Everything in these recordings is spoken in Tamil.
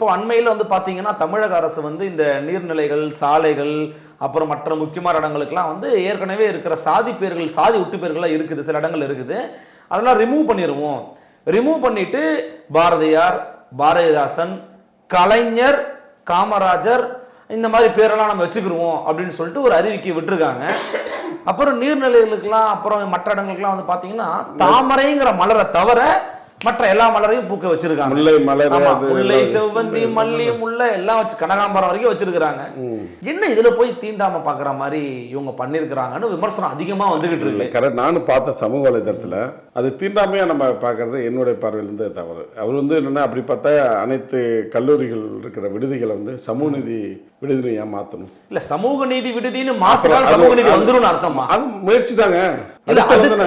இப்போ அண்மையில் வந்து பார்த்தீங்கன்னா தமிழக அரசு வந்து இந்த நீர்நிலைகள், சாலைகள், அப்புறம் மற்ற முக்கியமான இடங்களுக்கெல்லாம் வந்து ஏற்கனவே இருக்கிற சாதி பேர்கள், சாதி ஒட்டு பேர்கள்லாம் இருக்குது, சில இடங்கள் இருக்குது, அதெல்லாம் ரிமூவ் பண்ணிடுவோம். ரிமூவ் பண்ணிட்டு பாரதியார், பாரதிதாசன், கலைஞர், காமராஜர் இந்த மாதிரி பேரெல்லாம் நம்ம வச்சுக்கிருவோம் அப்படின்னு சொல்லிட்டு ஒரு அறிவிக்கை விட்டுருக்காங்க. அப்புறம் நீர்நிலைகளுக்கெல்லாம், அப்புறம் மற்ற இடங்களுக்கெல்லாம் வந்து பார்த்தீங்கன்னா தாமரைங்கிற மலரை தவிர மற்ற எல்லா மலரையும் பூக்க வச்சிருக்காங்க. முல்லை மலர், முல்லை, செவ்வந்தி, மல்லி, முல்லை எல்லாம் வச்சு கனகாம்பரம் வரைக்கும் வச்சிருக்காங்க. என்ன இதுல போய் தீண்டாம பாக்குற மாதிரி இவங்க பண்ணிருக்காங்கன்னு விமர்சனம் அதிகமா வந்துகிட்டு இருக்கு. கரெக்ட். நானும் பார்த்த சமூக வலைதளத்துல அது தீண்டாமையா நம்ம பாக்குறது என்னுடைய பார்வையிலிருந்து தவறு. அவர் வந்து என்னன்னா, அப்படி பார்த்தா அனைத்து கல்லூரிகள் இருக்கிற விடுதிகளை வந்து சமூக நீதி விடுதியா மாத்தணும். இல்ல சமூக நீதி விடுதின்னு மாத்தினால் சமூக நீதி வந்துரும் அர்த்தமா? அது முயற்சி தாங்க.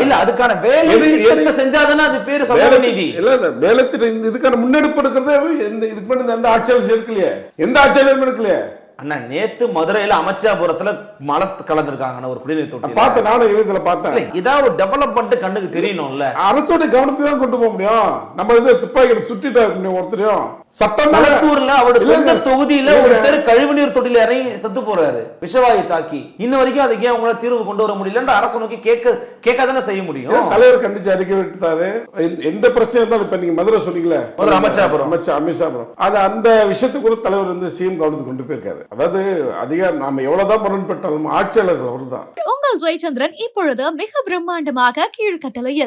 இல்ல அதுக்கான வேலை செஞ்சாதானே அது பேரு சமூக நீதி. இல்ல வேலைத்திட்ட இதுக்கான முன்னெடுப்பு எடுக்கிறதே இதுக்கு முன்னாடி எந்த ஆட்சியாளர் எடுக்கலையே, எந்த ஆட்சியாளரும் எடுக்கலையே. அண்ணா நேத்து மதுரையில அமைச்சாபுரத்துல மழை கலந்துருக்காங்க ஒரு குடிநீர் தொட்டி. பார்த்தேன், நானும் இதுல பார்த்தேன். இதான் ஒரு டெவலப்மெண்ட் கண்ணுக்கு தெரியணும்ல. அரசோட கவனத்தை தான் கொண்டு போக முடியும். நம்ம இது துப்பாக்கி எடுத்து சுட்டிட்டா ஒருத்தரையும் சட்டம் மலத்தூர்ல அவரோட சொந்த தொகுதியில ஒருத்தர் கழிவுநீர் தொட்டில இறங்கி செத்து போறாரு விஷவாயு தாக்கி. இன்ன வரைக்கும் அதுக்கு ஏன் உங்களால தீர்வு கொண்டு வர முடியல? அரசு நோக்கி கேட்காதானே செய்ய முடியும். தலைவர் கண்டிச்சு அறிக்கை விட்டுட்டாரு. எந்த பிரச்சனை இருந்தாலும் இப்ப நீங்க மதுரை சொன்னீங்களே, அமைச்சாபுரம் அது அந்த விஷயத்துக்கு கூட தலைவர் வந்து சிஎம் கவனத்துக்கு கொண்டு போயிருக்காரு. அதாவது அதிகாரம் நாம எவ்வளவுதான் முரண்பட்டாலும் ஆட்சியாளர்கள் அவர்தான். உங்கள் ஜெயச்சந்திரன் இப்பொழுது மிக பிரம்மாண்டமாக கீழ்கட்டளையில்